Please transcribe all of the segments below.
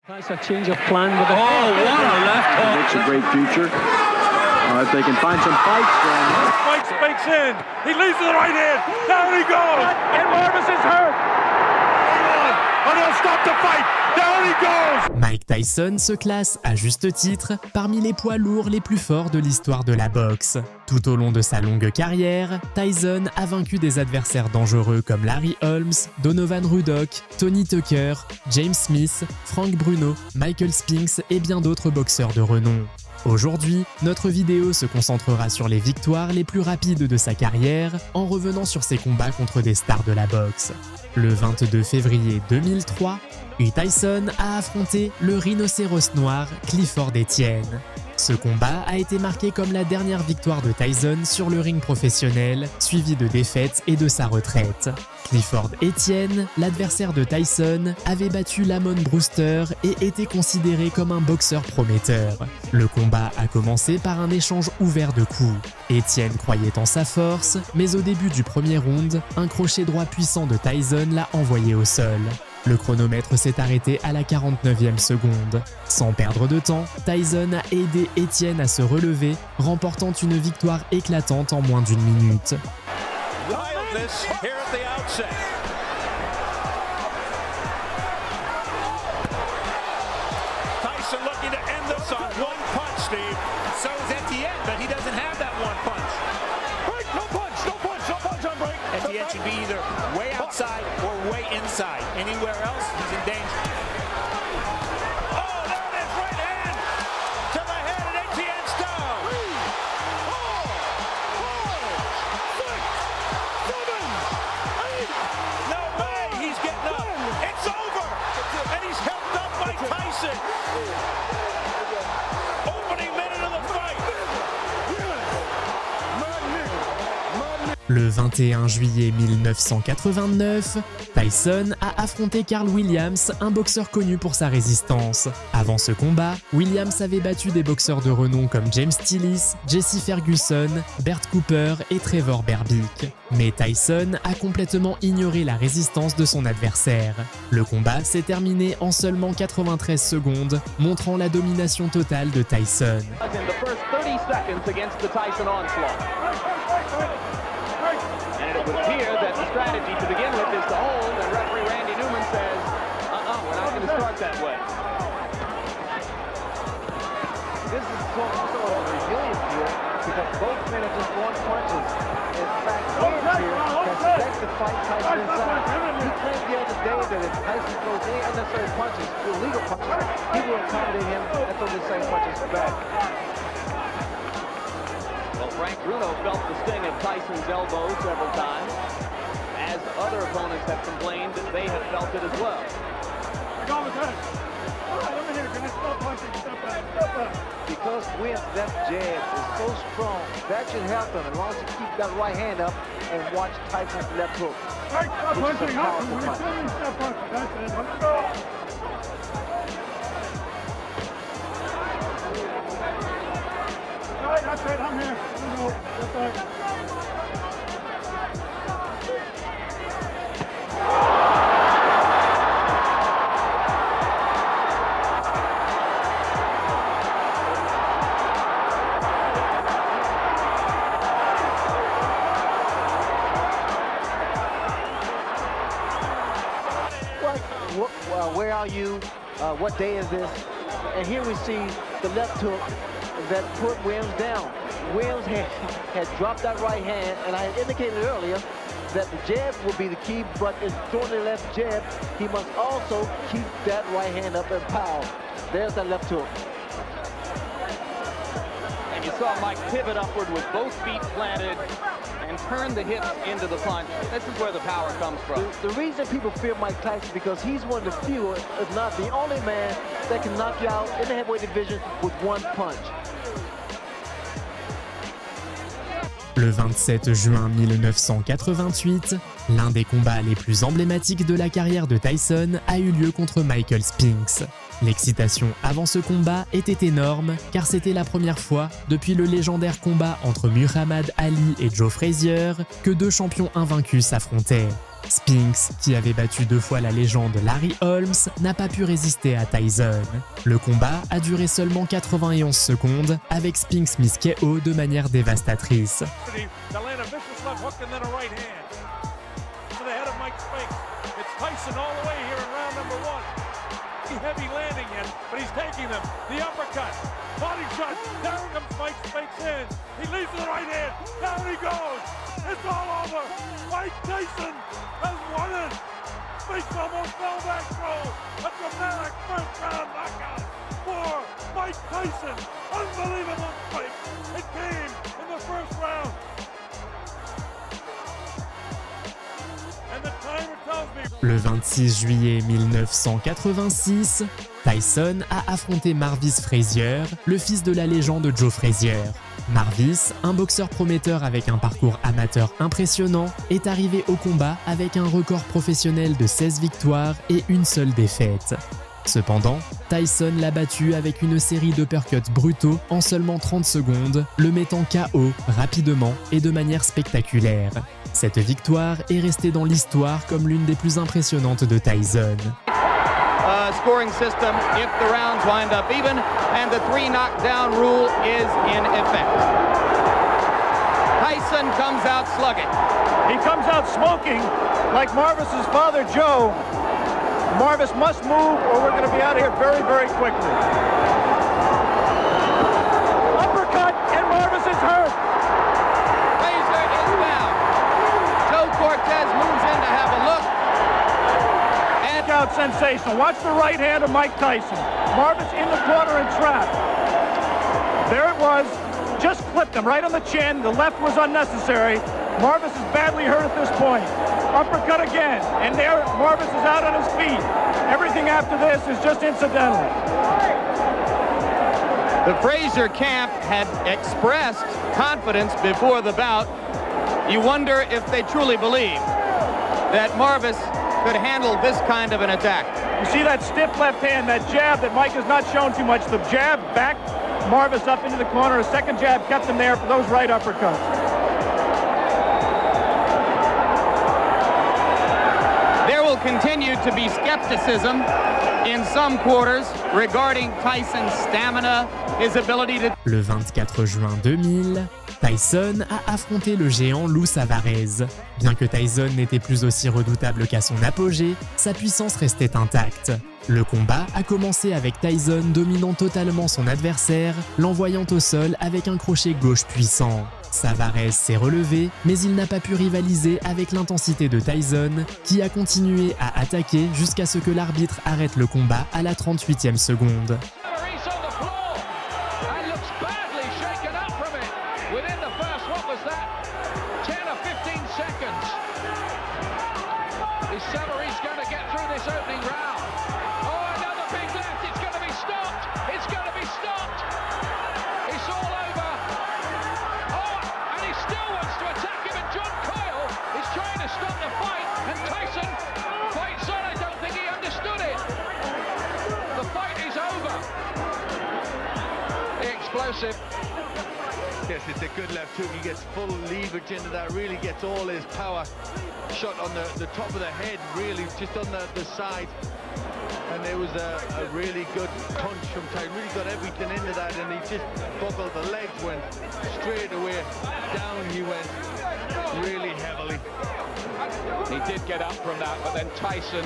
That's a change of plan with the what a left hook. It's a great future. If they can find some fights, then... Mike spikes in. He leads to the right hand. Down he goes. And Marvis is hurt. And he'll stop the fight. Down he goes. Mike Tyson se classe, à juste titre, parmi les poids lourds les plus forts de l'histoire de la boxe. Tout au long de sa longue carrière, Tyson a vaincu des adversaires dangereux comme Larry Holmes, Donovan Ruddock, Tony Tucker, James Smith, Frank Bruno, Michael Spinks et bien d'autres boxeurs de renom. Aujourd'hui, notre vidéo se concentrera sur les victoires les plus rapides de sa carrière en revenant sur ses combats contre des stars de la boxe. Le 22 février 2003, Tyson a affronté le rhinocéros noir Clifford Etienne. Ce combat a été marqué comme la dernière victoire de Tyson sur le ring professionnel, suivi de défaites et de sa retraite. Clifford Etienne, l'adversaire de Tyson, avait battu Lamon Brewster et était considéré comme un boxeur prometteur. Le combat a commencé par un échange ouvert de coups. Etienne croyait en sa force, mais au début du premier round, un crochet droit puissant de Tyson l'a envoyé au sol. Le chronomètre s'est arrêté à la 49e seconde. Sans perdre de temps, Tyson a aidé Etienne à se relever, remportant une victoire éclatante en moins d'une minute. Tyson looking to end this on one punch, Steve. So is Etienne, but he doesn't have that one punch. Break, no punch, no punch, no punch on break. Etienne should be either way outside or way inside. Anywhere else, he's in danger. Oh, there it is, right hand to the head, and Etienne's down. 3, 4, 5, 6, 7, 8. No way, he's getting up. It's over, and he's helped up by Tyson. Opening minute of the fight. Le 21 juillet 1989, Tyson a affronté Carl Williams, un boxeur connu pour sa résistance. Avant ce combat, Williams avait battu des boxeurs de renom comme James Tillis, Jesse Ferguson, Bert Cooper et Trevor Berbick. Mais Tyson a complètement ignoré la résistance de son adversaire. Le combat s'est terminé en seulement 93 secondes, montrant la domination totale de Tyson. And it would appear that the strategy to begin with is to hold, and referee Randy Newman says, we're not going to start that way. This is sort of resilient here, because both men are just throwing punches. In fact, Williams here has begged to fight Tyson inside. He claimed the other day that if Tyson throws any unnecessary punches, illegal punches, he will accommodate him and throw the same punches back. Frank Bruno felt the sting of Tyson's elbow several times. As other opponents have complained, they have felt it as well. Because Williams' left jab is so strong, that should help him as long as he keeps that right hand up and watch Tyson's left hook. Which is a powerful punch. That's it, I'm here. That's right. Where are you? What day is this? And here we see the left hook that put Williams down. Williams had dropped that right hand, and I had indicated earlier that the jab would be the key, but in throwing the left jab, he must also keep that right hand up and power. There's that left hook. And you saw Mike pivot upward with both feet planted and turn the hips into the punch. This is where the power comes from. The reason people fear Mike Tyson is because he's one of the few, if not the only man, that can knock you out in the heavyweight division with one punch. Le 27 juin 1988, l'un des combats les plus emblématiques de la carrière de Tyson a eu lieu contre Michael Spinks. L'excitation avant ce combat était énorme car c'était la première fois depuis le légendaire combat entre Muhammad Ali et Joe Frazier que deux champions invaincus s'affrontaient. Spinks, qui avait battu 2 fois la légende Larry Holmes, n'a pas pu résister à Tyson. Le combat a duré seulement 91 secondes, avec Spinks mis KO de manière dévastatrice. Heavy landing in, but he's taking them. The uppercut, body shot, down comes Mike Spinks in. He leads to the right hand, down he goes. It's all over. Mike Tyson has won it. Spinks almost fell back through. A dramatic first round knockout for Mike Tyson. Unbelievable fight. It came in the first round. Le 26 juillet 1986, Tyson a affronté Marvis Frazier, le fils de la légende Joe Frazier. Marvis, un boxeur prometteur avec un parcours amateur impressionnant, est arrivé au combat avec un record professionnel de 16 victoires et une seule défaite. Cependant, Tyson l'a battu avec une série d'uppercuts brutaux en seulement 30 secondes, le mettant KO rapidement et de manière spectaculaire. Cette victoire est restée dans l'histoire comme l'une des plus impressionnantes de Tyson. Scoring system if the rounds wind up even, and the 3 knockdown rule is in effect. Tyson comes out slugging. He comes out smoking like Marvis's father Joe. Marvis must move or we're going to be out of here very, very quickly. Uppercut and Marvis is hurt. Frazier is down. Joe Cortez moves in to have a look. And out sensational. Watch the right hand of Mike Tyson. Marvis in the corner and trapped. There it was. Just clipped him right on the chin. The left was unnecessary. Marvis is badly hurt at this point. Uppercut again, and there Marvis is out on his feet. Everything after this is just incidental. The Frazier camp had expressed confidence before the bout. You wonder if they truly believe that Marvis could handle this kind of an attack. You see that stiff left hand, that jab that Mike has not shown too much. The jab backed Marvis up into the corner. A second jab kept him there for those right uppercuts. There will continue to be skepticism in some quarters regarding Tyson's stamina, his ability to... Le 24 juin 2000, Tyson a affronté le géant Lou Savarez. Bien que Tyson n'était plus aussi redoutable qu'à son apogée, sa puissance restait intacte. Le combat a commencé avec Tyson dominant totalement son adversaire, l'envoyant au sol avec un crochet gauche puissant. Savarez s'est relevé, mais il n'a pas pu rivaliser avec l'intensité de Tyson, qui a continué à attaquer jusqu'à ce que l'arbitre arrête le combat à la 38e seconde. Yes, it's a good left hook. He gets full leverage into that, really gets all his power shot on the top of the head, really just on the side. And there was a really good punch from Tyson, really got everything into that, and he just buckled. The legs went straight away, down he went really heavily. He did get up from that, but then Tyson,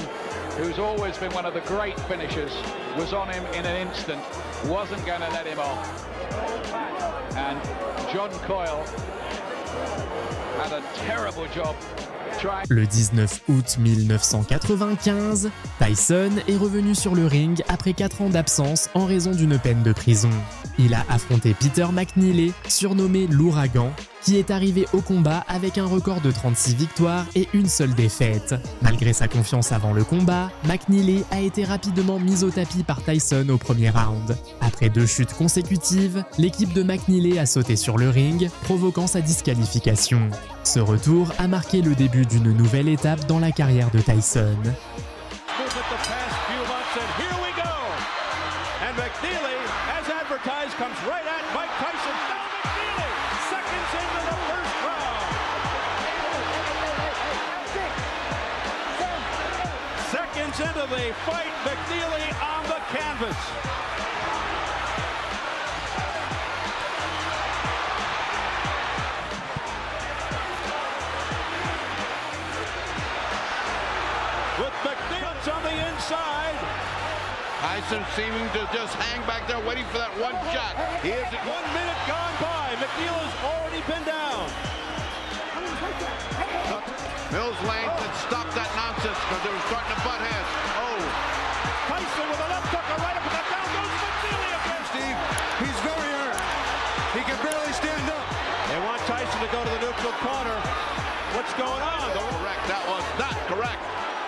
who's always been one of the great finishers, was on him in an instant, wasn't going to let him off. And John Coyle had a terrible job. Le 19 août 1995, Tyson est revenu sur le ring après 4 ans d'absence en raison d'une peine de prison. Il a affronté Peter McNeeley, surnommé l'Ouragan, qui est arrivé au combat avec un record de 36 victoires et une seule défaite. Malgré sa confiance avant le combat, McNeeley a été rapidement mis au tapis par Tyson au premier round. Après 2 chutes consécutives, l'équipe de McNeeley a sauté sur le ring, provoquant sa disqualification. Ce retour a marqué le début d'une nouvelle étape dans la carrière de Tyson. seconds into the fight, McNeely on the canvas. With McNeely on the inside. Tyson seeming to just hang back there waiting for that one shot. He is 1 minute gone by. McNeely's already been down. Mills Lane said stop that nonsense because they were starting to butt heads. Oh. Tyson with a left hook, a right up, and down goes McNeely again. Steve, he's very hurt. He can barely stand up. They want Tyson to go to the neutral corner. What's going on? Correct. That